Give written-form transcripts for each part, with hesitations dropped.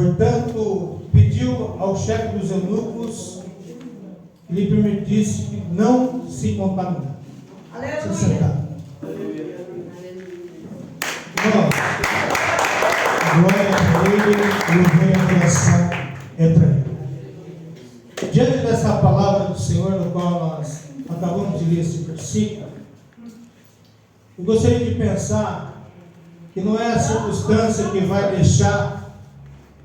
Portanto, pediu ao chefe dos eunucos que lhe permitisse que não se contaminar. Se sentar. Glória a Ele e o bem a criação é para Ele. Diante dessa palavra do Senhor, no qual nós acabamos de ler esse versículo, eu gostaria de pensar que não é a circunstância que vai deixar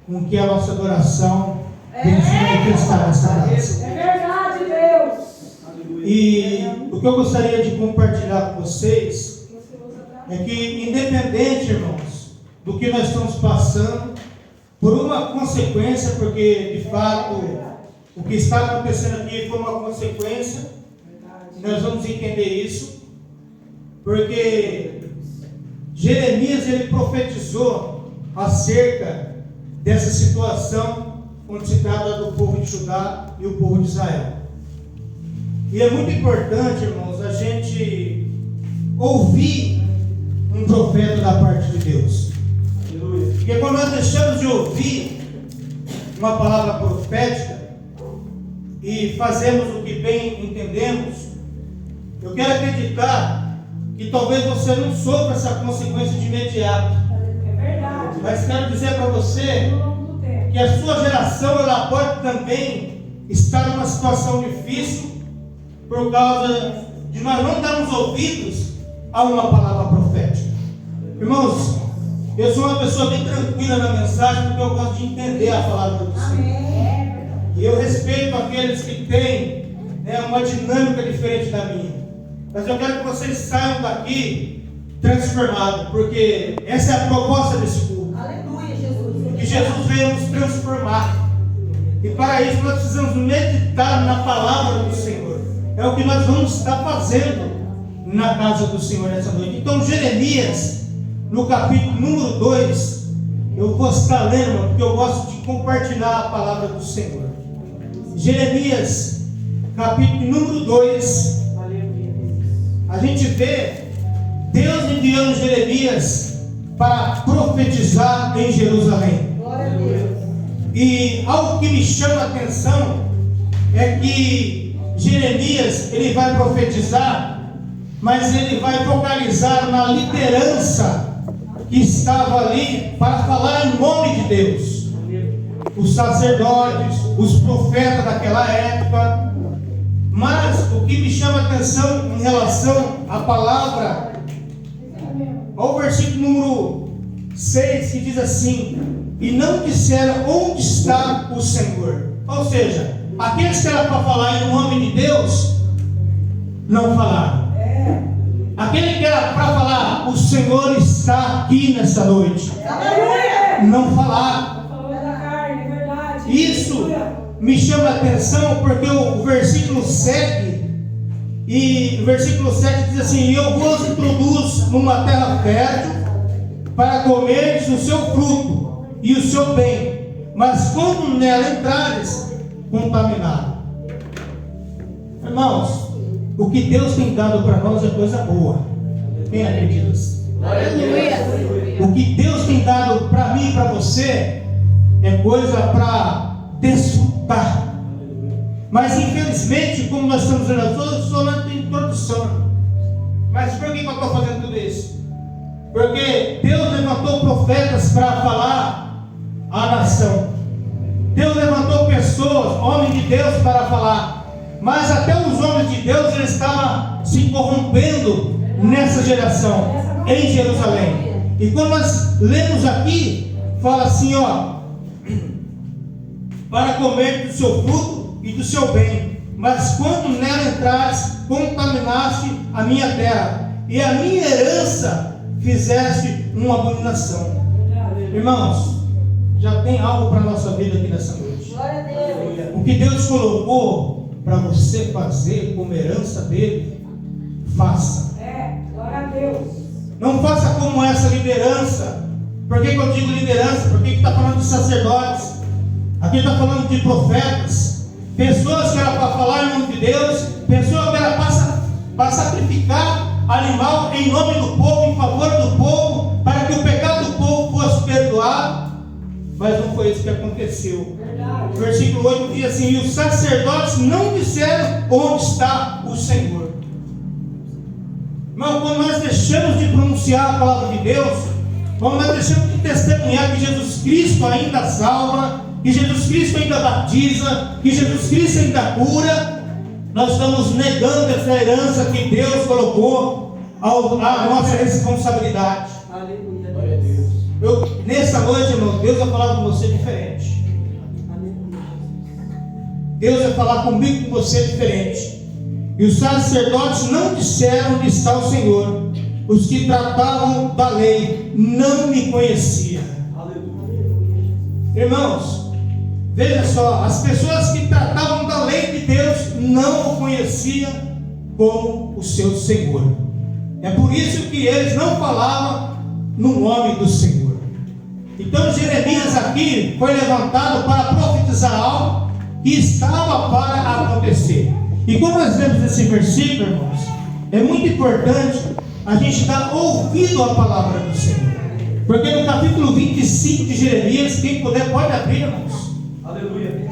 com que a nossa adoração venha se manifestar nessa casa. É verdade, Deus. E o que eu gostaria de compartilhar com vocês é que, independente, irmãos, do que nós estamos passando, por uma consequência, porque de fato o que está acontecendo aqui foi uma consequência, nós vamos entender isso, porque Jeremias ele profetizou acerca dessa situação onde se trata do povo de Judá e o povo de Israel. E é muito importante, irmãos, a gente ouvir um profeta da parte de Deus. Porque quando nós deixamos de ouvir uma palavra profética e fazemos o que bem entendemos, eu quero acreditar que talvez você não sofra essa consequência de imediato. É verdade. Mas quero dizer para você que a sua geração ela pode também estar numa situação difícil por causa de nós não darmos ouvidos a uma palavra profética. Irmãos, eu sou uma pessoa bem tranquila na mensagem porque eu gosto de entender a palavra do Senhor. E eu respeito aqueles que têm uma dinâmica diferente da minha. Mas eu quero que vocês saiam daqui transformados, porque essa é a proposta desse culto. Aleluia, Jesus. Que Jesus veio nos transformar. E para isso nós precisamos meditar na palavra do Senhor. É o que nós vamos estar fazendo na casa do Senhor nessa noite. Então, Jeremias, no capítulo número 2, eu vou estar lendo, porque eu gosto de compartilhar a palavra do Senhor. Jeremias, capítulo número 2, a gente vê Deus enviando Jeremias para profetizar em Jerusalém. Glória a Deus. E algo que me chama a atenção é que Jeremias ele vai profetizar, mas ele vai focalizar na liderança que estava ali para falar em nome de Deus. Os sacerdotes, os profetas daquela época. Mas o que me chama a atenção em relação à palavra, ao versículo número 6, que diz assim: e não disseram onde está o Senhor. Ou seja, aqueles que eram para falar em nome de Deus, não falaram. Aquele que era para falar, o Senhor está aqui nessa noite, não falaram. Isso me chama a atenção porque o versículo 7, e o versículo 7 diz assim: eu vos introduzo numa terra fértil para comeres o seu fruto e o seu bem, mas quando nela entrares, contaminado. Irmãos, o que Deus tem dado para nós é coisa boa. Quem acredita nisso? O que Deus tem dado para mim e para você é coisa para desfrutar. Mas infelizmente, como nós estamos vendo, eu estou na introdução. Mas por que eu estou fazendo tudo isso? Porque Deus levantou profetas para falar à nação. Deus levantou pessoas, homens de Deus, para falar. Mas até os homens de Deus eles estavam se corrompendo nessa geração, em Jerusalém. E quando nós lemos aqui, fala assim, para comer do seu fruto e do seu bem, mas quando nela entraste, contaminaste a minha terra, e a minha herança fizeste uma abominação. Irmãos, já tem algo para a nossa vida aqui nessa noite. Glória a Deus. O que Deus colocou para você fazer como herança dele, faça. Glória a Deus. Não faça como essa liderança. Por que eu digo liderança? Porque está falando de sacerdotes. Aqui está falando de profetas, pessoas que eram para falar em nome de Deus, pessoas que eram para sacrificar animal em nome do povo, em favor do povo, para que o pecado do povo fosse perdoado. mas não foi isso que aconteceu. Verdade. O versículo 8 diz assim: e os sacerdotes não disseram onde está o Senhor. Irmão, quando nós deixamos de pronunciar a palavra de Deus, quando nós deixamos de testemunhar que Jesus Cristo ainda salva, que Jesus Cristo ainda batiza, que Jesus Cristo ainda cura, nós estamos negando essa herança que Deus colocou à nossa responsabilidade. Aleluia. Glória a Deus. Nessa noite, irmão, Deus vai falar com você diferente. Aleluia. Deus vai falar comigo e com você diferente. E os sacerdotes não disseram onde está o Senhor. Os que tratavam da lei não me conheciam. Aleluia. Irmãos, veja só, as pessoas que tratavam da lei de Deus não o conheciam como o seu Senhor. É por isso que eles não falavam no nome do Senhor. Então Jeremias aqui foi levantado para profetizar algo que estava para acontecer. E quando nós vemos esse versículo, irmãos, é muito importante a gente dar ouvido à palavra do Senhor. Porque no capítulo 25 de Jeremias, quem puder pode abrir, irmãos. Aleluia.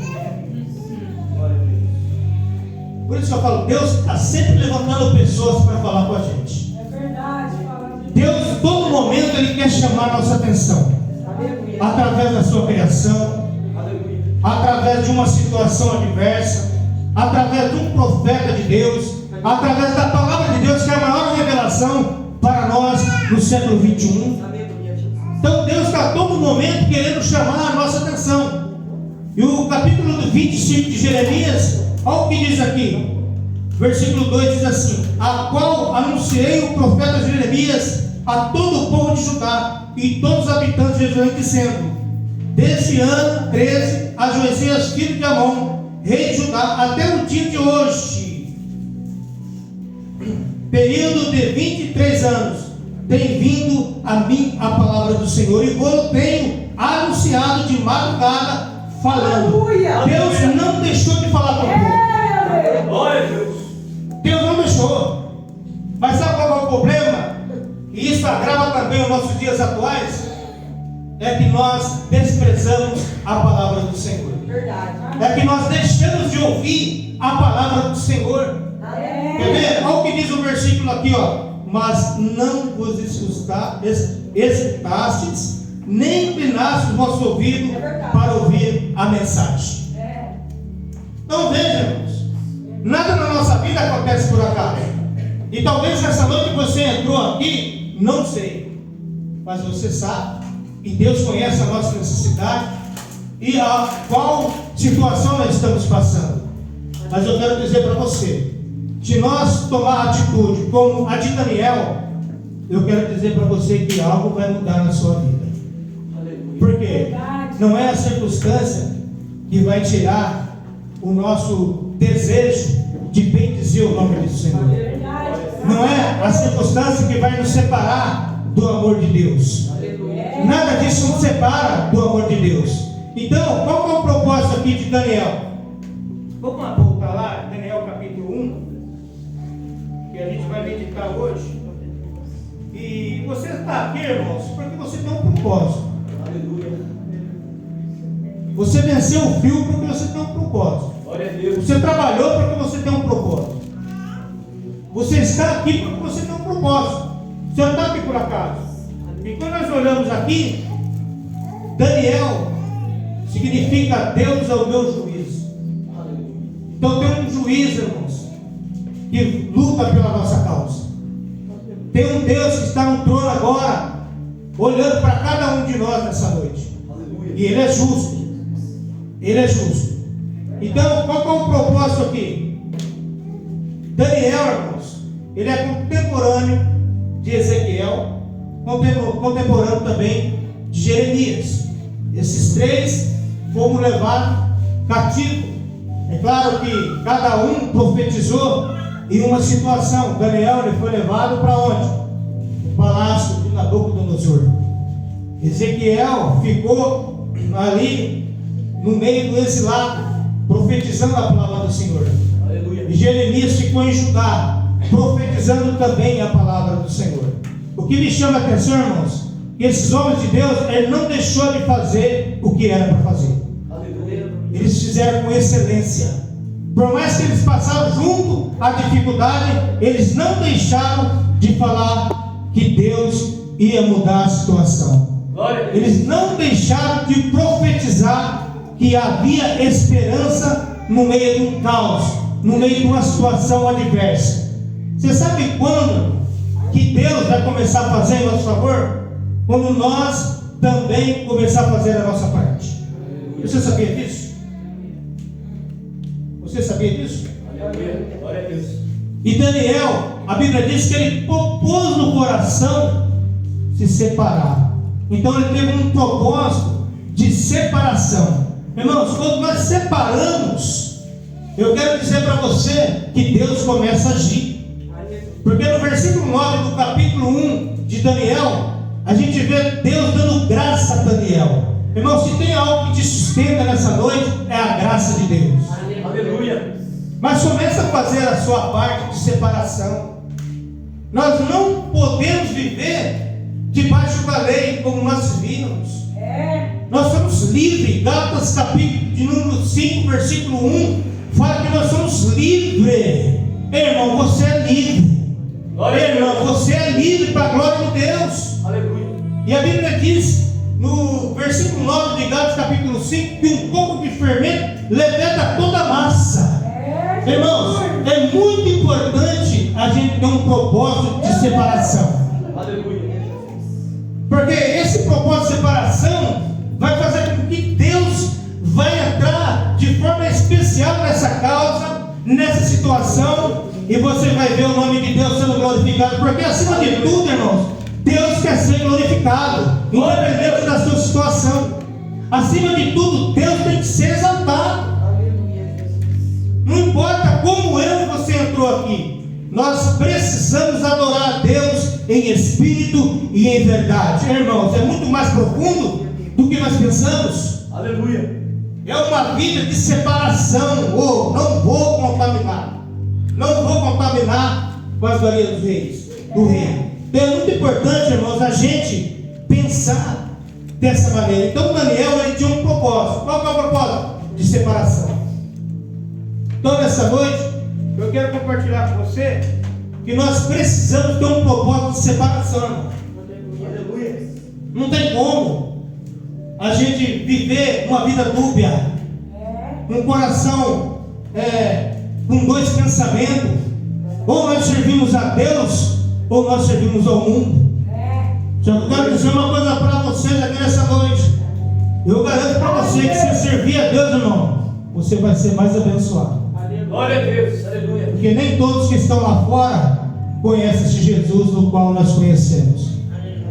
Glória a Deus. Por isso que eu falo, Deus está sempre levantando pessoas para falar com a gente. É verdade. Fala de Deus, em todo momento, Ele quer chamar a nossa atenção. Aleluia. Através da sua criação, Aleluia. através de uma situação adversa, através de um profeta de Deus, através da palavra de Deus, que é a maior revelação para nós no século 21. Aleluia, Jesus. Então Deus está a todo momento querendo chamar a nossa atenção. E o capítulo 25 de Jeremias, olha o que diz aqui. Versículo 2 diz assim: a qual anunciei o profeta Jeremias a todo o povo de Judá e todos os habitantes de Jerusalém, dizendo: deste ano 13, a Josias, filho de Amon, rei de Judá, até o dia de hoje, período de 23 anos, tem vindo a mim a palavra do Senhor, e eu tenho anunciado de madrugada, falando. Aleluia. Deus não deixou de falar com o povo. É, Deus. Glória a Deus. Deus não deixou. Mas sabe qual é o problema? E isso agrava também os nossos dias atuais. É que nós desprezamos a palavra do Senhor. Verdade. É que nós deixamos de ouvir a palavra do Senhor. Quer ver? Olha o que diz o versículo aqui, ó. Mas não vos escutastes, nem inclinastes o vosso ouvido para ouvir a mensagem. É. Então veja, irmãos, nada na nossa vida acontece por acaso. E talvez nessa noite você entrou aqui, não sei, mas você sabe, e Deus conhece a nossa necessidade e a qual situação nós estamos passando. Mas eu quero dizer para você, se nós tomar atitude como a de Daniel, eu quero dizer para você que algo vai mudar na sua vida. Aleluia. Por quê? Não é a circunstância que vai tirar o nosso desejo de bendizer o nome do Senhor. Verdade. Não é a circunstância que vai nos separar do amor de Deus. Aleluia. Nada disso nos separa do amor de Deus. Então, qual é o propósito aqui de Daniel? Vamos lá voltar lá, Daniel capítulo 1, que a gente vai meditar hoje. E você está aqui, irmãos, porque você tem um propósito. Aleluia. Você venceu o frio porque você tem um propósito. Glória a Deus. Você trabalhou porque você tem um propósito. Você está aqui porque você tem um propósito. Você não está aqui por acaso. E quando nós olhamos aqui, Daniel significa Deus é o meu juiz. Aleluia. Então tem um juiz, irmãos, que luta pela nossa causa. Tem um Deus que está no trono agora, olhando para cada um de nós nessa noite. Aleluia. E Ele é justo. Ele é justo. Então, qual é o propósito aqui? Daniel, irmãos, ele é contemporâneo de Ezequiel, contemporâneo também de Jeremias. Esses três foram levados cativos. É claro que cada um profetizou em uma situação. Daniel ele foi levado para onde? O palácio de Nabucodonosor. Ezequiel ficou ali no meio do exilado, profetizando a palavra do Senhor. Aleluia. E Jeremias ficou em Judá, profetizando também a palavra do Senhor. O que me chama a atenção, irmãos, que esses homens de Deus, ele não deixou de fazer o que era para fazer. Aleluia. Eles fizeram com excelência. Por mais que eles passaram junto à dificuldade, eles não deixaram de falar que Deus ia mudar a situação. Glória. Eles não deixaram de profetizar que havia esperança no meio de um caos, no meio de uma situação adversa. Você sabe quando que Deus vai começar a fazer em nosso favor? Quando nós também começar a fazer a nossa parte. Você sabia disso? Você sabia disso? Aleluia. Glória a Deus. E Daniel, a Bíblia diz que ele propôs no coração se separar. Então ele teve um propósito de separação. Irmãos, quando nós separamos, eu quero dizer para você que Deus começa a agir. Porque no versículo 9 do capítulo 1 de Daniel, a gente vê Deus dando graça a Daniel. Irmão, se tem algo que te sustenta nessa noite, é a graça de Deus. Aleluia. Mas começa a fazer a sua parte de separação. Nós não podemos viver debaixo da lei, como nós vimos. Nós somos livres. Gálatas capítulo de número 5, versículo 1, fala que nós somos livres. Irmão, você é livre. Irmão, você é livre para a glória de Deus. Aleluia. E a Bíblia diz, no versículo 9 de Gálatas capítulo 5, que um pouco de fermento levanta toda a massa. Irmãos, é muito importante a gente ter um propósito de separação. Aleluia. Porque esse propósito de separação vai fazer com que Deus vai entrar de forma especial nessa causa, nessa situação, e você vai ver o nome de Deus sendo glorificado. Porque acima de tudo, irmãos, Deus quer ser glorificado, independente da sua situação. Acima de tudo, Deus tem que ser exaltado. Não importa como eu e você entrou aqui, nós precisamos adorar a Deus em espírito e em verdade. Irmãos, é muito mais profundo do que nós pensamos. Aleluia. É uma vida de separação. Oh, não vou contaminar. Não vou contaminar com as glórias dos reis, do reino. Então é muito importante, irmãos, a gente pensar dessa maneira. Então Daniel, ele tinha um propósito. Qual que é o propósito? De separação. Então nessa noite, eu quero compartilhar com você que nós precisamos ter um propósito de separação. Aleluia. Não tem como a gente viver uma vida dúbia, um coração com dois pensamentos. Ou nós servimos a Deus, ou nós servimos ao mundo. Eu quero dizer uma coisa para vocês aqui nessa noite. Eu garanto para você que se servir a Deus, irmão, você vai ser mais abençoado. Glória a Deus. Aleluia. Porque nem todos que estão lá fora conhecem esse Jesus no qual nós conhecemos.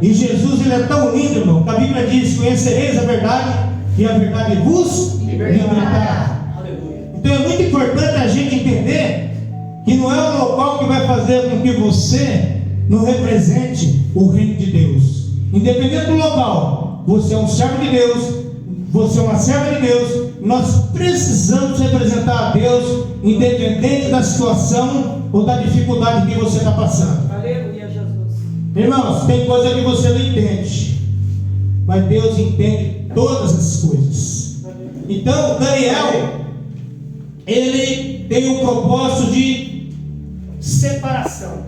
E Jesus, ele é tão lindo, irmão, que a Bíblia diz: conhecereis a verdade, e a verdade vos libertará. Aleluia. Então é muito importante a gente entender que não é o local que vai fazer com que você não represente o reino de Deus. Independente do local, você é um servo de Deus, você é uma serva de Deus. Nós precisamos representar a Deus, independente da situação ou da dificuldade que você está passando. Aleluia, Jesus. Irmãos, tem coisa que você não entende, mas Deus entende todas as coisas. Então Daniel, ele tem o propósito de separação.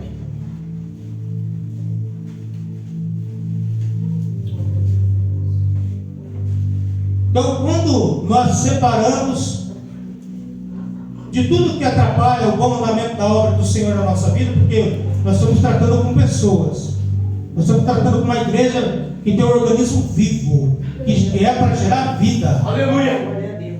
Então, quando nós separamos de tudo que atrapalha o bom andamento da obra do Senhor na nossa vida, porque nós estamos tratando com pessoas, nós estamos tratando com uma igreja que tem um organismo vivo, que é para gerar vida. Aleluia.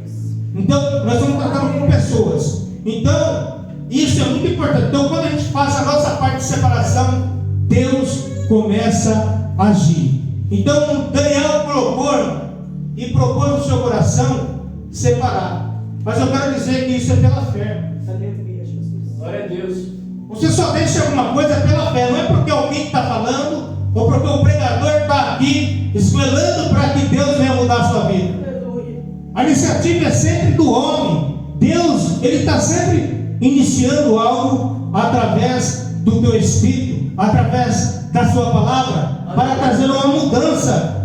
Então, nós estamos tratando com pessoas. Então, isso é muito importante. Então, quando a gente faz a nossa parte de separação, Deus começa a agir. Então, Daniel propôs no seu coração separar. Mas eu quero dizer que isso é pela fé. Aleluia, Jesus. Glória a Deus. Você só deixa alguma coisa pela fé. Não é porque alguém está falando, ou porque o pregador está aqui escolhendo para que Deus venha mudar a sua vida. Aleluia. A iniciativa é sempre do homem. Deus, ele está sempre iniciando algo através do teu espírito, através da sua palavra, para trazer uma mudança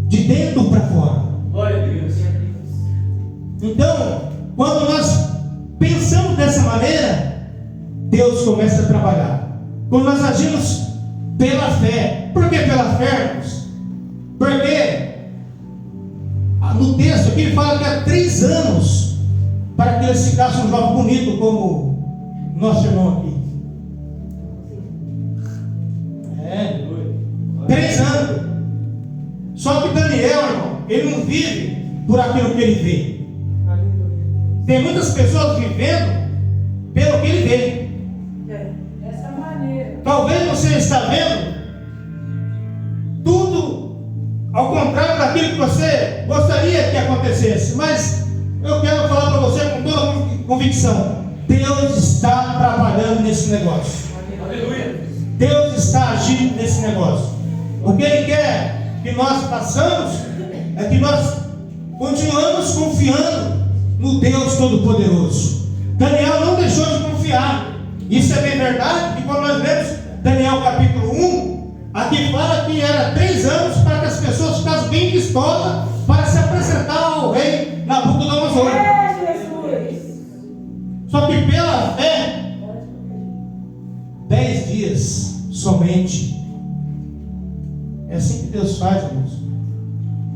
de dentro para fora. Deus começa a trabalhar. Quando nós agimos pela fé. Por que pela fé, irmãos? Porque no texto aqui ele fala que há 3 anos para que eles ficassem um jovem bonito como nosso irmão aqui. 3 anos. Só que Daniel, irmão, ele não vive por aquilo que ele vê. Tem muitas pessoas vivendo pelo que ele vê. Dessa maneira. Talvez você está vendo tudo ao contrário daquilo que você gostaria que acontecesse. Mas eu quero falar para você com toda convicção: Deus está trabalhando nesse negócio. Aleluia. Deus está agindo nesse negócio. O que Ele quer que nós façamos é que nós continuamos confiando no Deus Todo-Poderoso. Daniel não deixou de confiar. Isso é bem verdade, que quando nós lemos Daniel capítulo 1, aqui fala que era 3 anos para que as pessoas ficassem bem dispostas para se apresentar ao rei Nabucodonosor. Jesus! Só que pela fé, 10 dias somente. É assim que Deus faz, irmãos.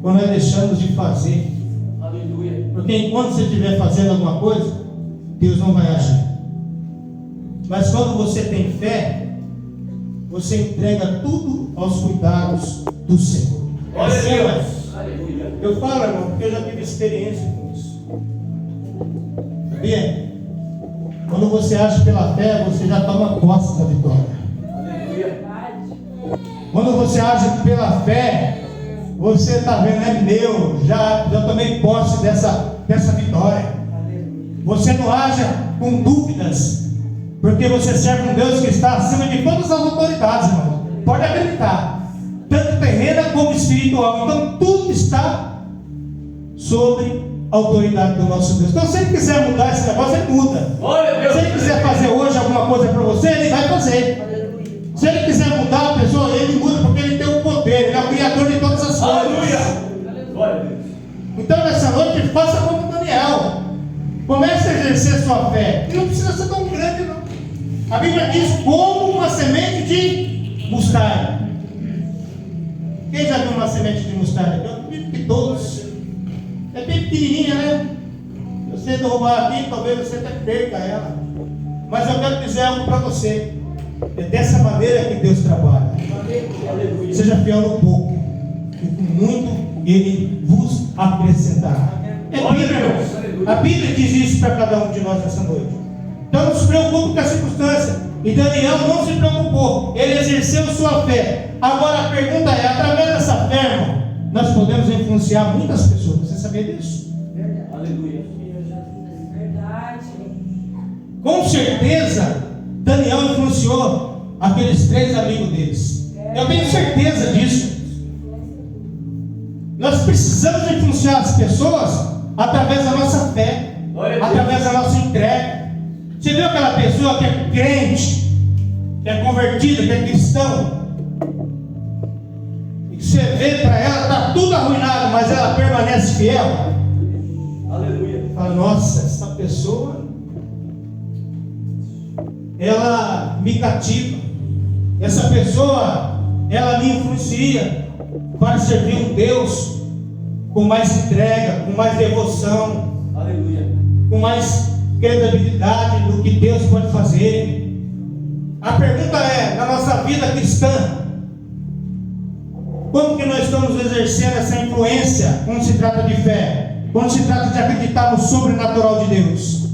Quando nós deixamos de fazer. Aleluia. Porque enquanto você estiver fazendo alguma coisa, Deus não vai agir. Mas quando você tem fé, você entrega tudo aos cuidados do Senhor. Glória a Assim, Deus. mas Aleluia. eu falo, irmão, porque eu já tive experiência com isso. Sabia? Quando você age pela fé, você já toma posse da vitória. Aleluia. Quando você age pela fé, você está vendo, é meu, já tomei posse dessa vitória. Você não age com dúvidas, porque você serve um Deus que está acima de todas as autoridades, irmão. Pode acreditar, tanto terrena como espiritual. Então tudo está sobre a autoridade do nosso Deus. Então se Ele quiser mudar esse negócio, Ele muda. Glória a Deus. Se Ele quiser fazer hoje alguma coisa para você, Ele vai fazer. Se Ele quiser mudar a pessoa, Ele muda, porque Ele tem o poder. Ele é o criador de todas as coisas. Aleluia. Glória a Deus. Então nessa noite, faça como Daniel. Comece a exercer sua fé. E não precisa ser tão grande, não. A Bíblia diz como uma semente de mostarda. Quem já viu uma semente de mostarda? Eu acredito que todos. É bem pequenininha, né? Se você derrubar aqui, talvez você até perca ela. Mas eu quero dizer algo para você. É dessa maneira que Deus trabalha. Aleluia. Seja fiel no pouco, e com muito Ele vos acrescentará. É Bíblia, irmãos. A Bíblia diz isso para cada um de nós nessa noite. Então não se preocupe com a circunstância. E Daniel não se preocupou. Ele exerceu sua fé. Agora a pergunta é: através dessa fé, irmão, nós podemos influenciar muitas pessoas. Você sabia disso? Aleluia. Verdade. Com certeza, Daniel influenciou aqueles 3 amigos deles. Eu tenho certeza disso. Nós precisamos influenciar as pessoas através da nossa fé, através da nossa entrega. Você viu aquela pessoa que é crente, que é convertida, que é cristão, e que você vê para ela, está tudo arruinado, mas ela permanece fiel. Aleluia. Fala: nossa, essa pessoa, ela me cativa. Essa pessoa, ela me influencia para servir um Deus com mais entrega, com mais devoção, Aleluia. com mais credibilidade do que Deus pode fazer. A pergunta é: na nossa vida cristã, como que nós estamos exercendo essa influência quando se trata de fé, quando se trata de acreditar no sobrenatural de Deus?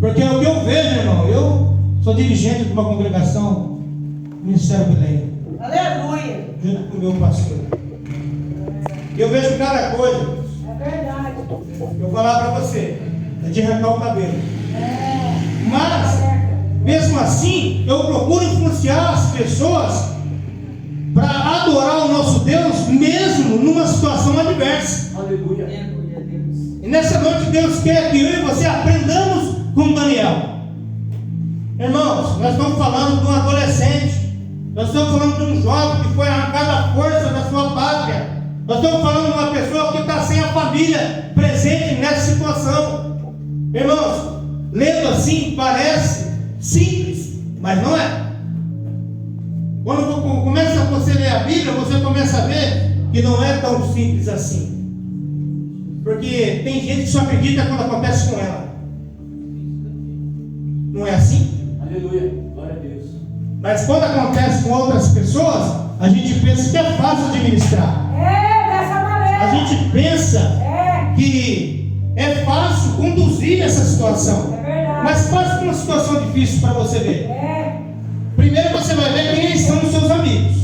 Porque o que eu vejo, irmão, eu sou dirigente de uma congregação, Ministério Belém, Aleluia. junto com o meu pastor. Eu vejo cada coisa. É verdade. Eu vou falar para você, é de arrancar o cabelo. Mas, mesmo assim, eu procuro influenciar as pessoas para adorar o nosso Deus, mesmo numa situação adversa. Aleluia. Aleluia, Deus. E nessa noite Deus quer que eu e você aprendamos com Daniel. Irmãos, nós estamos falando de um adolescente, nós estamos falando de um jovem que foi arrancado à força da sua pátria, nós estamos falando de uma pessoa que está sem a família presente nessa situação. Irmãos, lendo assim, parece simples, mas não é. Quando começa você a ler a Bíblia, você começa a ver que não é tão simples assim. Porque tem gente que só acredita quando acontece com ela. Não é assim? Aleluia. Glória a Deus. Mas quando acontece com outras pessoas, a gente pensa que é fácil administrar. Dessa maneira. A gente pensa que é fácil conduzir essa situação. É verdade. Mas passa uma situação difícil para você ver. Primeiro você vai ver quem são os seus amigos.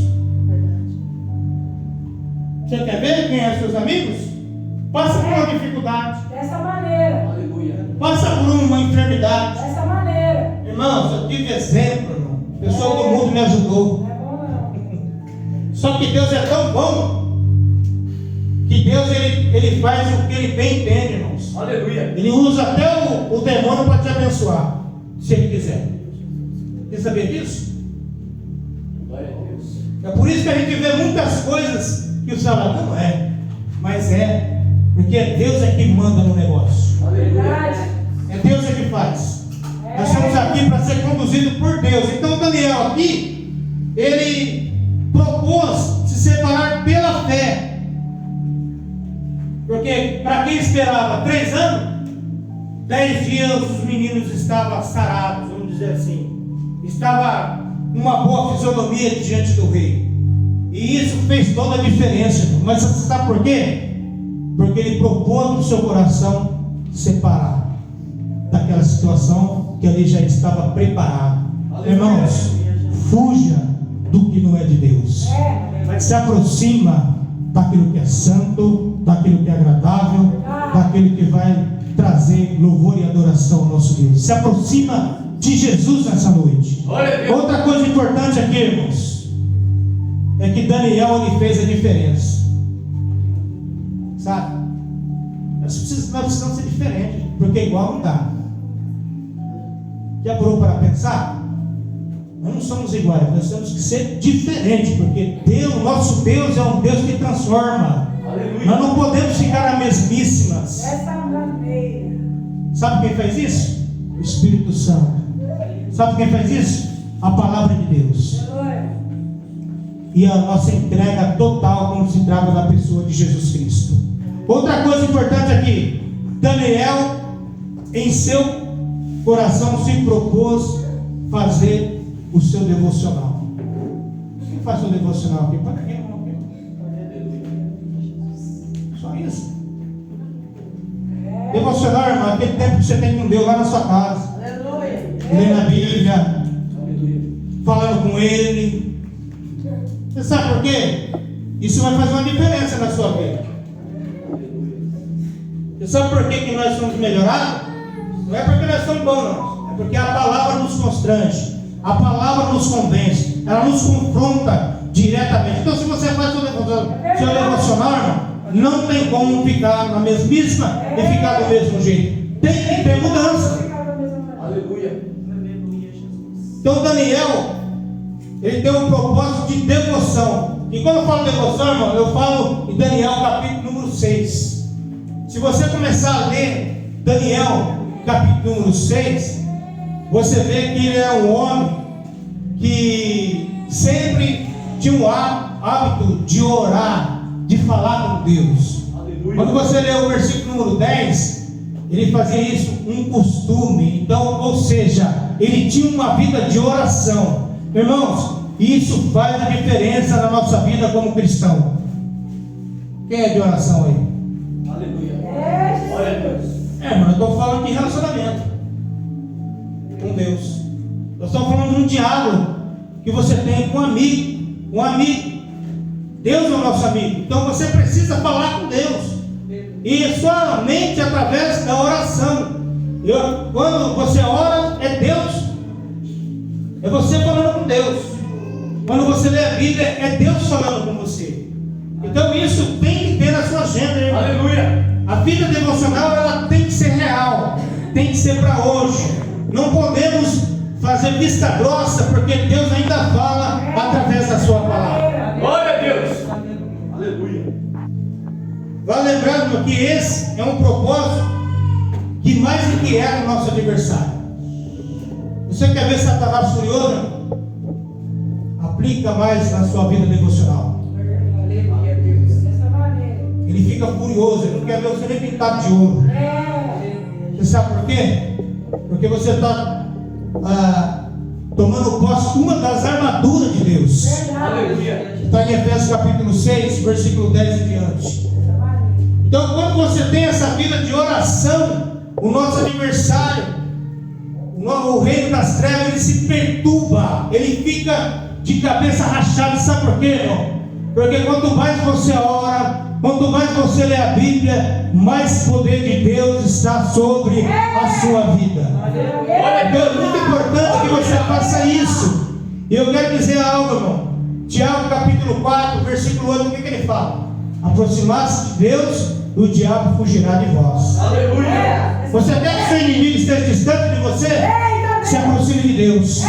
Você quer ver quem são os seus amigos? Passa por uma dificuldade. Dessa maneira. Aleluia. Passa por uma enfermidade. Dessa maneira. Irmãos, eu tive exemplo, irmão. Pessoa do mundo me ajudou. Não é bom não. Só que Deus é tão bom que Deus ele faz o que ele bem entende, irmãos. Aleluia. Ele usa até o demônio para te abençoar, se ele quiser. Você sabia disso? Glória a Deus. É por isso que a gente vê muitas coisas que o salário não é, mas é, porque é Deus é que manda no negócio. Aleluia. Verdade. É Deus é que faz. Nós estamos aqui para ser conduzidos por Deus. Então Daniel aqui, ele propôs se separar pela fé. Porque para quem esperava 3 anos, 10 dias os meninos estavam sarados, vamos dizer assim. Estava uma boa fisionomia diante do rei. E isso fez toda a diferença. Mas você sabe por quê? Porque ele propôs no seu coração separar daquela situação que ele já estava preparado. Irmãos, fuja do que não é de Deus. Mas se aproxima daquilo que é santo, daquilo que é agradável, daquilo que vai trazer louvor e adoração ao nosso Deus. Se aproxima de Jesus nessa noite. Outra coisa importante aqui, irmãos, é que Daniel ele fez a diferença. Sabe? Nós precisamos ser diferentes, porque igual não dá. Já parou para pensar? Nós não somos iguais, nós temos que ser diferentes, porque Deus, nosso Deus é um Deus que transforma. Aleluia. Nós não podemos ficar na mesmíssimas. Dessa maneira. Sabe quem faz isso? O Espírito Santo. Sabe quem faz isso? A palavra de Deus. E a nossa entrega total quando se trata da pessoa de Jesus Cristo. Outra coisa importante aqui, Daniel, em seu coração, se propôs fazer o seu devocional. Quem faz o seu devocional aqui? Para quem não quer? Só isso. Devocional, irmão, é aquele tempo que você tem com Deus lá na sua casa. Lendo a Bíblia, falando com Ele. Você sabe por quê? Isso vai fazer uma diferença na sua vida. Você sabe por que nós somos melhorados? Não é porque nós somos bons, não. É porque a palavra nos constrange. A palavra nos convence. Ela nos confronta diretamente. Então, se você faz seu devocional, irmão, não tem como ficar na mesmíssima e ficar do mesmo jeito. Tem que ter mudança. Aleluia. Então Daniel, ele tem um propósito de devoção. E quando eu falo devoção, irmão, eu falo em Daniel capítulo número 6. Se você começar a ler Daniel capítulo número 6, você vê que ele é um homem que sempre tinha um hábito de orar, de falar com Deus. Aleluia. Quando você lê o versículo número 10, ele fazia isso um costume. Então, ou seja, ele tinha uma vida de oração. Irmãos, isso faz a diferença na nossa vida como cristão. Quem é de oração aí? Aleluia. Glória a Deus. Mano, eu estou falando de relacionamento com Deus. Nós estamos falando de um diálogo que você tem com um amigo. Um amigo. Deus é o nosso amigo. Então você precisa falar com Deus. E somente através da oração. Quando você ora, é Deus. É você falando com Deus. Quando você lê a Bíblia, é Deus falando com você. Então isso tem que ter na sua agenda, irmão. Aleluia. A vida devocional, ela tem que ser real. Tem que ser para hoje. Não podemos fazer vista grossa, porque Deus ainda fala através da sua palavra. Glória a Deus. Aleluia. Vai lembrando que esse é um propósito que mais inquieta o nosso adversário. Você quer ver Satanás furioso? Aplica mais na sua vida devocional. Dessa maneira. Ele fica furioso, ele não quer ver você nem pintado de ouro. Você sabe por quê? Porque você está tomando posse uma das armaduras de Deus. Aleluia. Está em Efésios capítulo 6, versículo 10 e diante. Então, quando você tem essa vida de oração, o nosso adversário, o reino das trevas, ele se perturba, ele fica de cabeça rachada. Sabe por quê, irmão? Porque quanto mais você ora, quanto mais você lê a Bíblia, mais poder de Deus está sobre a sua vida. Então é muito importante que você faça isso. E eu quero dizer algo, irmão. Tiago capítulo 4, versículo 8, o que ele fala? Aproximar-se de Deus, o diabo fugirá de vós. Aleluia. Você quer que seu inimigo esteja distante de você? Se aproxime de Deus.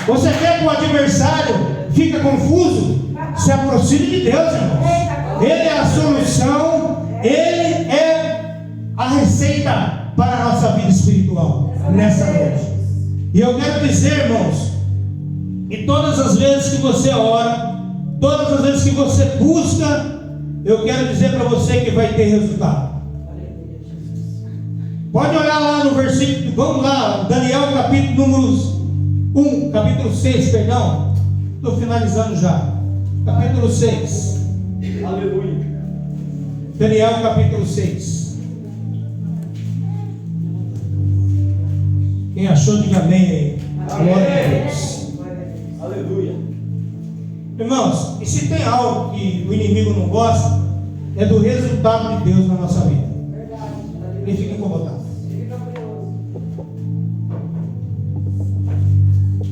Você quer que o adversário fique confuso? Se aproxime de Deus, irmãos. Ele é a solução, ele é a receita para a nossa vida espiritual nessa noite. E eu quero dizer, irmãos, que todas as vezes que você ora, todas as vezes que você busca, eu quero dizer para você que vai ter resultado. Pode olhar lá no versículo, vamos lá, Daniel capítulo 6, perdão. Estou finalizando já. Capítulo 6. Aleluia. Daniel capítulo 6. Quem achou, diga amém aí. Glória a Deus. Aleluia. Irmãos, e se tem algo que o inimigo não gosta, é do resultado de Deus na nossa vida. Ele fica incomodado.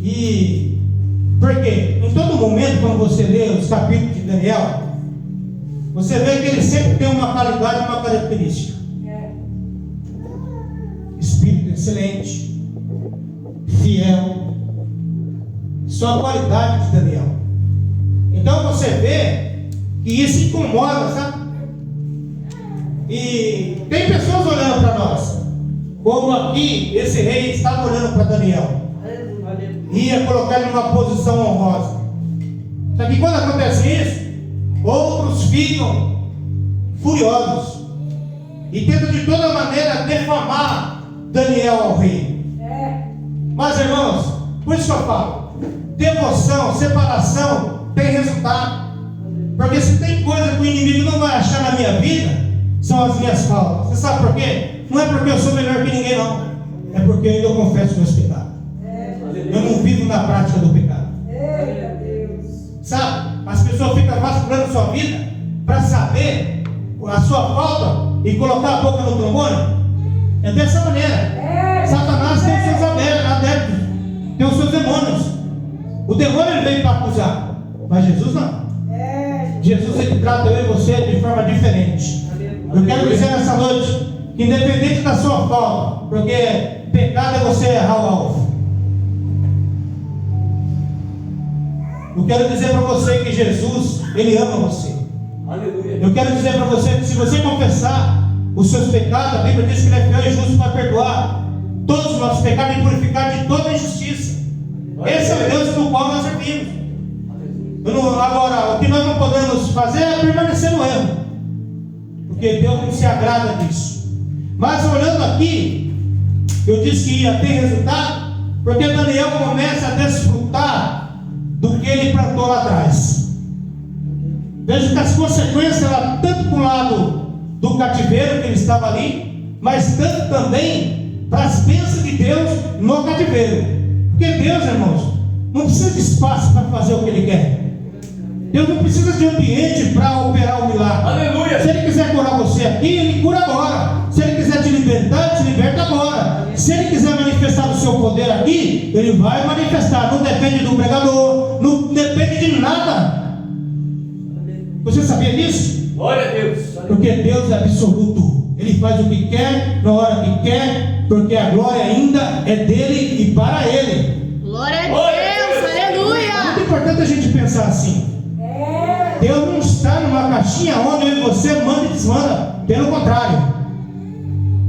E por quê? Em todo momento, quando você lê os capítulos de Daniel, você vê que ele sempre tem uma qualidade, uma característica. Espírito excelente, fiel. Só a qualidade de Daniel. Então você vê que isso incomoda, sabe? E tem pessoas olhando para nós, como aqui esse rei estava olhando para Daniel, ia colocar ele numa posição honrosa. Só que quando acontece isso, outros ficam furiosos e tentam de toda maneira defamar Daniel ao rei. Mas, irmãos, por isso que eu falo, devoção, separação tem resultado. Porque se tem coisa que o inimigo não vai achar na minha vida, são as minhas faltas. Você sabe por quê? Não é porque eu sou melhor que ninguém, não. É porque eu ainda confesso meus pecados. Eu não vivo na prática do pecado. Sabe? As pessoas ficam vasculhando sua vida para saber a sua falta e colocar a boca no trombone. É dessa maneira. Satanás tem os seus adeptos, tem os seus demônios. O demônio ele veio para acusar, mas Jesus não. Jesus ele trata eu e você de forma diferente. Eu quero dizer nessa noite que independente da sua falta, porque pecado é você errar o alvo. Eu quero dizer para você que Jesus, ele ama você. Aleluia. Eu quero dizer para você que se você confessar os seus pecados, a Bíblia diz que ele é fiel e justo para perdoar todos os nossos pecados e purificar de toda injustiça. Esse é o Deus no qual nós servimos. Agora, o que nós não podemos fazer é permanecer no erro, porque Deus não se agrada disso. Mas olhando aqui, eu disse que ia ter resultado, porque Daniel começa a desfrutar do que ele plantou lá atrás. Veja que as consequências eram tanto para o lado do cativeiro que ele estava ali, mas tanto também para as bênçãos de Deus no cativeiro. Porque Deus, irmãos, não precisa de espaço para fazer o que ele quer. Deus não precisa de ambiente para operar o milagre. Aleluia. Se ele quiser curar você aqui, ele cura agora. Se ele quiser te libertar, ele te liberta agora. Se ele quiser manifestar o seu poder aqui, ele vai manifestar. Não depende do pregador, não depende de nada. Você sabia disso? Glória a Deus. Porque Deus é absoluto. Ele faz o que quer, na hora que quer, porque a glória ainda é dele e para ele. Glória a Deus, aleluia. É muito importante a gente pensar assim. Deus não está numa caixinha onde eu e você manda e desmanda. Pelo contrário,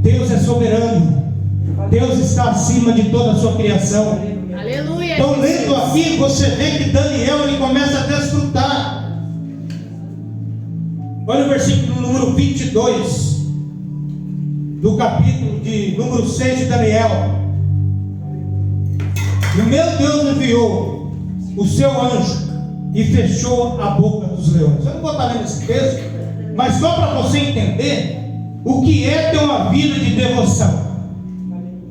Deus é soberano. Deus está acima de toda a sua criação. Aleluia. Então, lendo aqui, você vê que Daniel ele começa a desfrutar. Olha o versículo número 22 do capítulo de número 6 de Daniel. E o meu Deus enviou o seu anjo e fechou a boca dos leões. Eu não vou estar lendo esse texto, mas só para você entender o que é ter uma vida de devoção,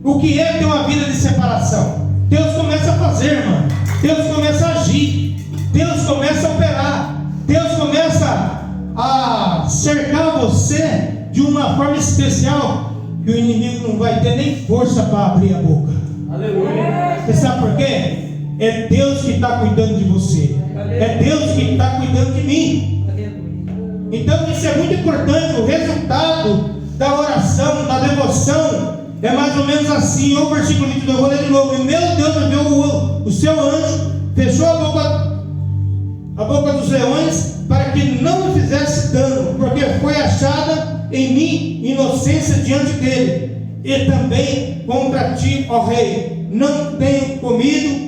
o que é ter uma vida de separação. Deus começa a fazer, irmão. Deus começa a agir. Deus começa a operar. Deus começa a cercar você de uma forma especial que o inimigo não vai ter nem força para abrir a boca. Aleluia. Você sabe por quê? É Deus que está cuidando de você. É Deus que está cuidando de mim. Então isso é muito importante. O resultado da oração, da devoção, é mais ou menos assim. O versículo 22, eu vou ler de novo. E meu Deus enviou o seu anjo, fechou a boca dos leões, para que não me fizesse dano, porque foi achada em mim inocência diante dele. E também contra ti, ó rei, não tenho cometido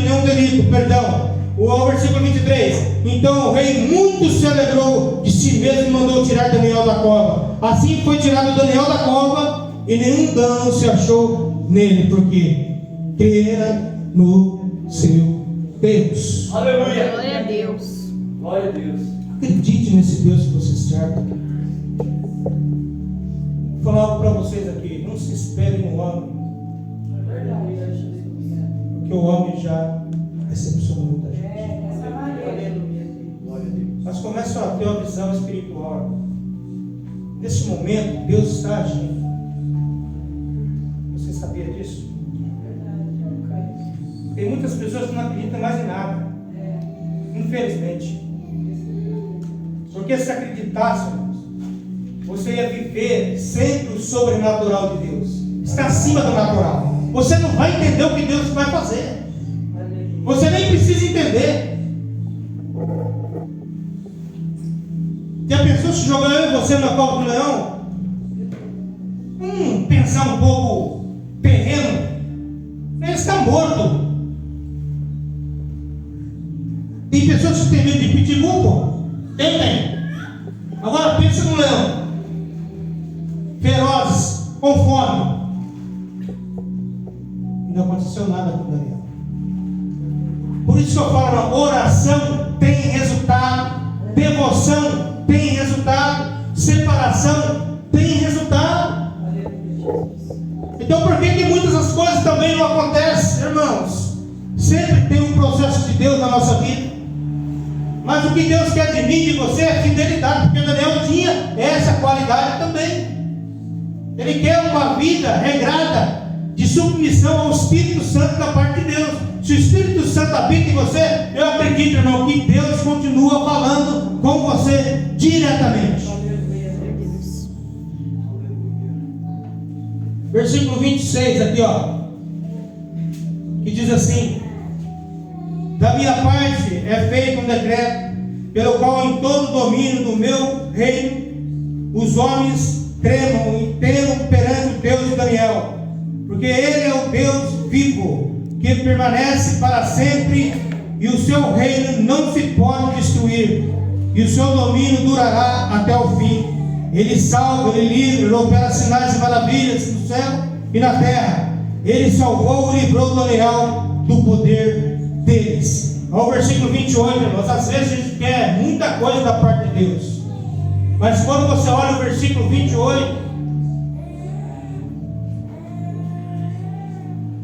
nenhum delito, perdão. O versículo 23, então o rei muito se alegrou de si mesmo e mandou tirar Daniel da cova. Assim foi tirado Daniel da cova, e nenhum dano se achou nele, porque crera no seu Deus. Aleluia. Glória a Deus. Glória a Deus. Acredite nesse Deus que você serve. Vou falar algo para vocês aqui. Não se espere no homem, porque o homem já decepcionou muita gente. Mas começam a ter uma visão espiritual. Nesse momento, Deus está agindo. Você sabia disso? Tem muitas pessoas que não acreditam mais em nada. Infelizmente. Porque se acreditasse, você ia viver sempre o sobrenatural de Deus. Está acima do natural. Você não vai entender o que Deus vai fazer. Você nem precisa entender. Já pensou se jogar eu e você na cova do leão? Pensar um pouco terreno. Ele está morto. Tem pessoas que têm medo de pitbull, pô. Tem. Agora pensa no leão. Ferozes, com fome. Não aconteceu nada com Daniel. Por isso que eu falo, oração tem resultado, devoção tem resultado, separação tem resultado. Então por que muitas das coisas também não acontecem, irmãos? Sempre tem um processo de Deus na nossa vida. Mas o que Deus quer de mim e de você é fidelidade, porque Daniel tinha essa qualidade também. Ele quer uma vida regrada de submissão ao Espírito Santo da parte de Deus. Se o Espírito Santo habita em você, eu acredito, irmão, que Deus continua falando com você diretamente. Versículo 26 aqui, ó, que diz assim: da minha parte é feito um decreto, pelo qual em todo o domínio do meu reino os homens tremam e temam perante o Deus de Daniel, porque ele é o Deus vivo, que permanece para sempre, e o seu reino não se pode destruir, e o seu domínio durará até o fim. Ele salva, ele livra, ele opera sinais e maravilhas no céu e na terra. Ele salvou e livrou Daniel do poder deles. Ao versículo 28, irmãos, às vezes a gente quer muita coisa da parte de Deus, mas quando você olha o versículo 28,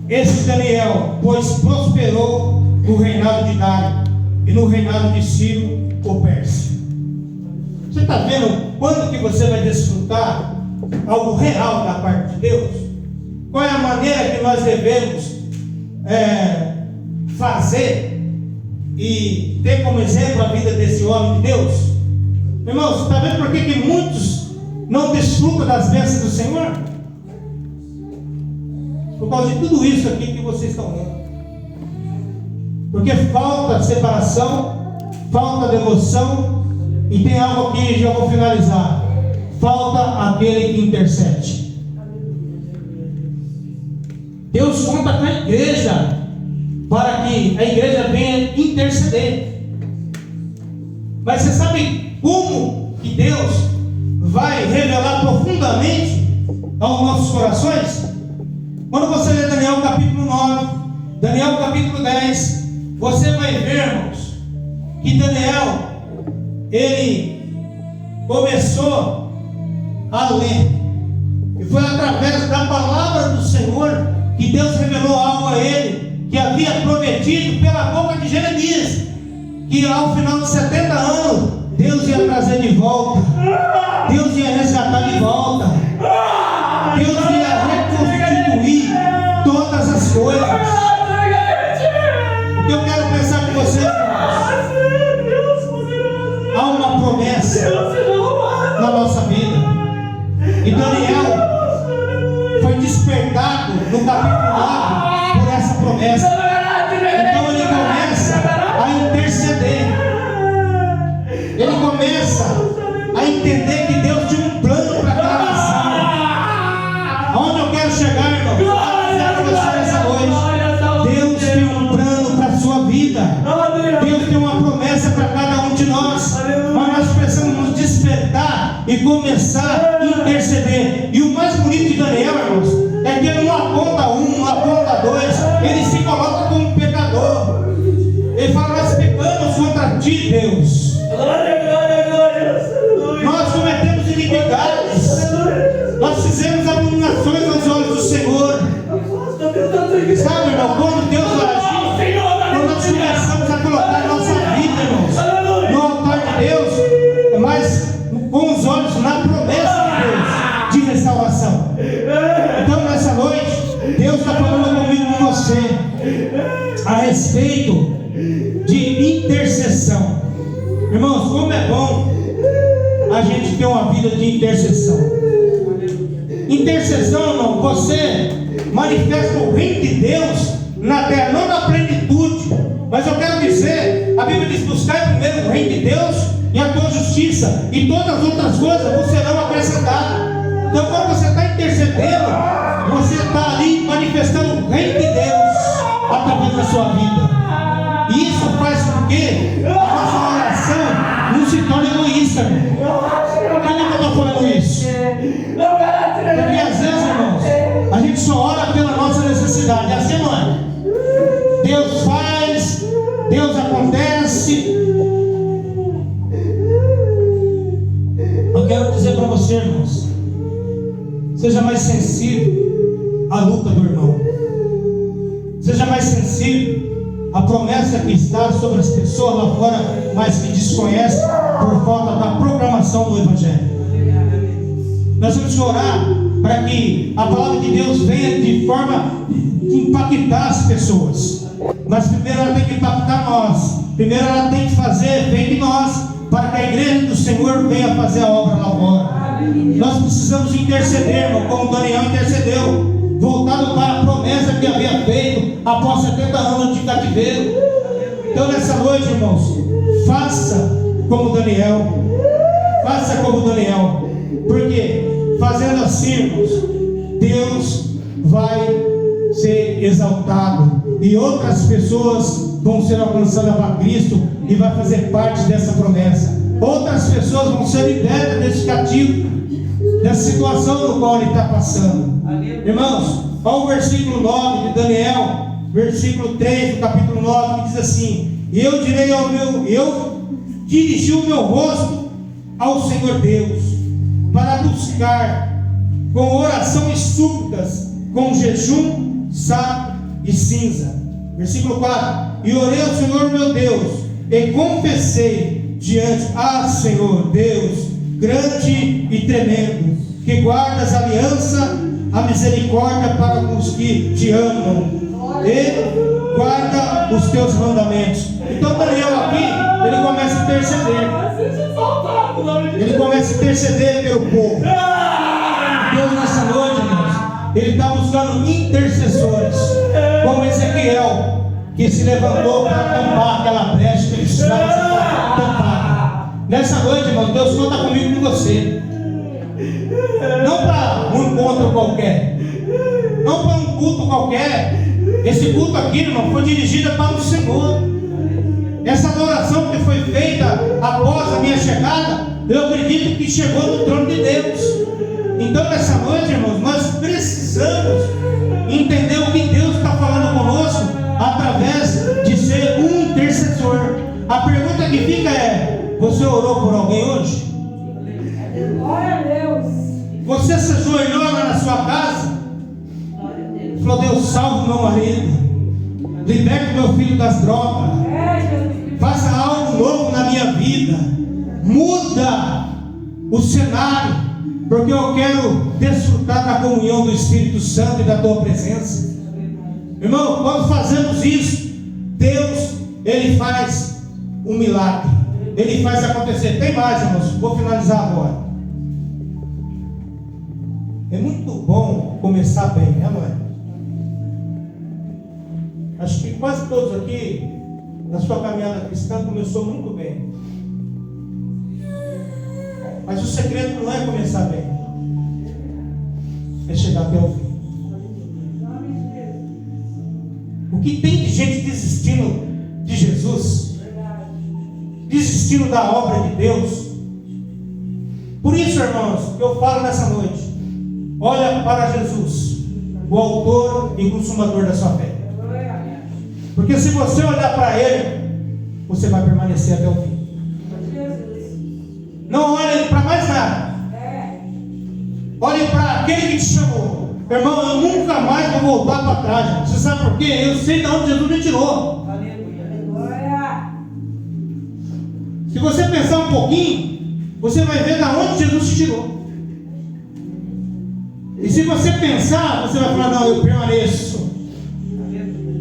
esse Daniel, pois prosperou no reinado de Dário e no reinado de Ciro, o Persa. Você está vendo quando que você vai desfrutar algo real da parte de Deus? Qual é a maneira que nós devemos fazer e ter como exemplo a vida desse homem de Deus? Irmãos, está vendo por que muitos não desfrutam das bênçãos do Senhor? Por causa de tudo isso aqui que vocês estão vendo. Porque falta separação, falta devoção, e tem algo aqui, já vou finalizar: falta aquele que intercede. Deus conta com a igreja para que a igreja venha interceder. Mas você sabe como que Deus vai revelar profundamente aos nossos corações? Quando você lê Daniel capítulo 9, Daniel capítulo 10, você vai ver, irmãos, que Daniel, ele começou a ler, e foi através da palavra do Senhor que Deus revelou algo a ele, que havia prometido pela boca de Jeremias, que ao final de 70 anos, Deus ia trazer de volta, Deus ia resgatar de volta, Deus ia reconstituir todas as coisas. O que eu quero pensar com vocês, há uma promessa na nossa vida, e Daniel foi despertado no capítulo 9 por essa promessa. Então ele começa a interceder, ele começa a entender que Deus tinha um plano para aquela nação. Aonde eu quero chegar, irmão? Deus tem um plano para a sua vida, Deus tem uma promessa para cada um de nós, mas nós precisamos nos despertar e começar a interceder. E o mais bonito de Daniel, irmãos, é que ele não aponta um, não aponta dois, ele se coloca como pecador. Ele fala: nós pecamos contra ti, Deus, nós cometemos iniquidades, nós fizemos abominações aos olhos do Senhor. Sabe, irmão, quando Deus vai agir, quando nós começamos a colocar a nossa vida, irmãos, no altar de Deus, mas com os olhos na promessa de Deus de restauração. Então nessa noite, Deus está falando comigo e com você a respeito de intercessão. Irmãos, como é bom a gente ter uma vida de intercessão. Intercessão, irmão, você manifesta o reino de Deus na terra, não na plenitude, mas eu quero dizer, a Bíblia diz: buscar primeiro o reino de Deus e a tua justiça, e todas as outras coisas vos serão acrescentadas. Então, quando você está intercedendo, você está ali manifestando o reino de Deus através da sua vida. E isso faz com que a nossa oração não se torne egoísta. Por que eu estou falando isso? Porque às vezes, irmãos, a gente só ora pela nossa necessidade. É assim, não é? Deus faz, Deus acontece. Eu quero dizer para você, irmãos, seja mais sensível à luta do irmão, seja mais sensível à promessa que está sobre as pessoas lá fora, mas que desconhecem por falta da programação do Evangelho. Nós temos que orar para que a palavra de Deus venha de forma de impactar as pessoas, mas primeiro ela tem que impactar nós, primeiro ela tem que fazer efeito em nós, para que a igreja do Senhor venha fazer a obra lá fora. Nós precisamos interceder, irmão, como Daniel intercedeu, voltado para a promessa que havia feito após 70 anos de cativeiro. Então nessa noite, irmãos, faça como Daniel, faça como Daniel, porque fazendo assim, irmãos, Deus vai ser exaltado e outras pessoas vão ser alcançadas para Cristo e vai fazer parte dessa promessa. Outras pessoas vão ser libertas desse cativo, dessa situação no qual ele está passando. Irmãos, olha o versículo 9 de Daniel, versículo 3 do capítulo 9, que diz assim: eu dirigi o meu rosto ao Senhor Deus, para buscar com oração e súplicas, com jejum, saco e cinza. Versículo 4: e orei ao Senhor meu Deus, e confessei diante, Senhor Deus, grande e tremendo, que guardas a aliança, a misericórdia para os que te amam, e guarda os teus mandamentos. Então Daniel aqui, ele começa a interceder. Ele começa a interceder pelo povo. Deus nessa noite, irmãos, ele está buscando intercessores, como Ezequiel, que se levantou para tampar aquela brecha que ele precisava ser tampado. Nessa noite, irmão, Deus conta comigo e com você. Não para um encontro qualquer, não para um culto qualquer. Esse culto aqui, irmão, foi dirigido para o Senhor. Essa adoração que foi feita após a minha chegada, eu acredito que chegou no trono de Deus. Então nessa noite, irmãos, nós precisamos entender o que Deus está falando conosco através de ser um intercessor. A pergunta que fica é: você orou por alguém hoje? Glória a Deus. Você se ajoelhou lá na sua casa? Falou: Deus, salve meu marido, liberte meu filho das drogas, faça algo novo na minha vida, muda o cenário, porque eu quero desfrutar da comunhão do Espírito Santo e da tua presença. Irmão, quando fazemos isso, Deus, Ele faz um milagre, Ele faz acontecer. Tem mais, irmãos, vou finalizar agora. É muito bom começar bem, né, mãe? Acho que quase todos aqui, na sua caminhada cristã, começou muito bem. Mas o segredo não é começar bem, é chegar até o fim. O que tem de gente desistindo de Jesus, desistindo da obra de Deus. Por isso, irmãos, que eu falo nessa noite: olha para Jesus, o autor e consumador da sua fé. Porque se você olhar para Ele, você vai permanecer até o fim. Não olhe para mais nada. Olhe para aquele que te chamou. Irmão, eu nunca mais vou voltar para trás. Você sabe por quê? Eu sei de onde Jesus me tirou. Se você pensar um pouquinho, você vai ver de onde Jesus te tirou. E se você pensar, você vai falar: não, eu permaneço,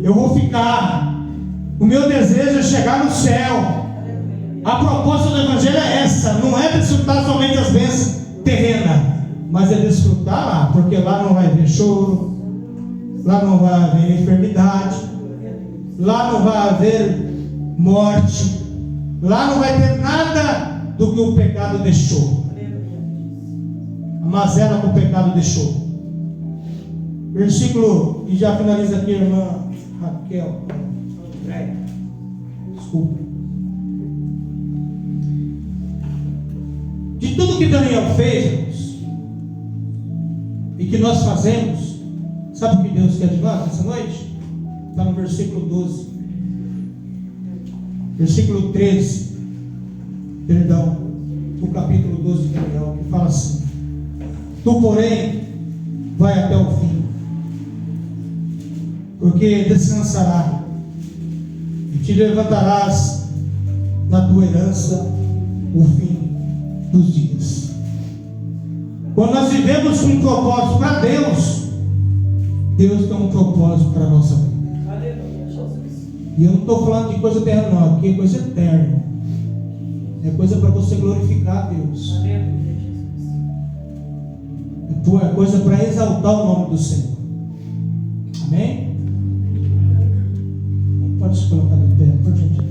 eu vou ficar, o meu desejo é chegar no céu. A proposta do Evangelho é essa: não é desfrutar somente as bênçãos terrenas, mas é desfrutar lá, porque lá não vai haver choro, lá não vai haver enfermidade, lá não vai haver morte, lá não vai ter nada do que o pecado deixou, a mazela que o pecado deixou. Versículo, e já finaliza aqui, irmã Raquel, desculpa. De tudo que Daniel fez, irmãos, e que nós fazemos, sabe o que Deus quer de nós essa noite? Está no versículo 12, versículo 13, perdão, o capítulo 12 de Daniel, que fala assim: tu, porém, vai até o fim, porque descansará, e te levantarás na tua herança o fim dos dias. Quando nós vivemos com um propósito para Deus, Deus tem um propósito para a nossa vida. E eu não estou falando de coisa terrena, não, aqui é coisa eterna. É coisa para você glorificar a Deus. É coisa para exaltar o nome do Senhor. Amém?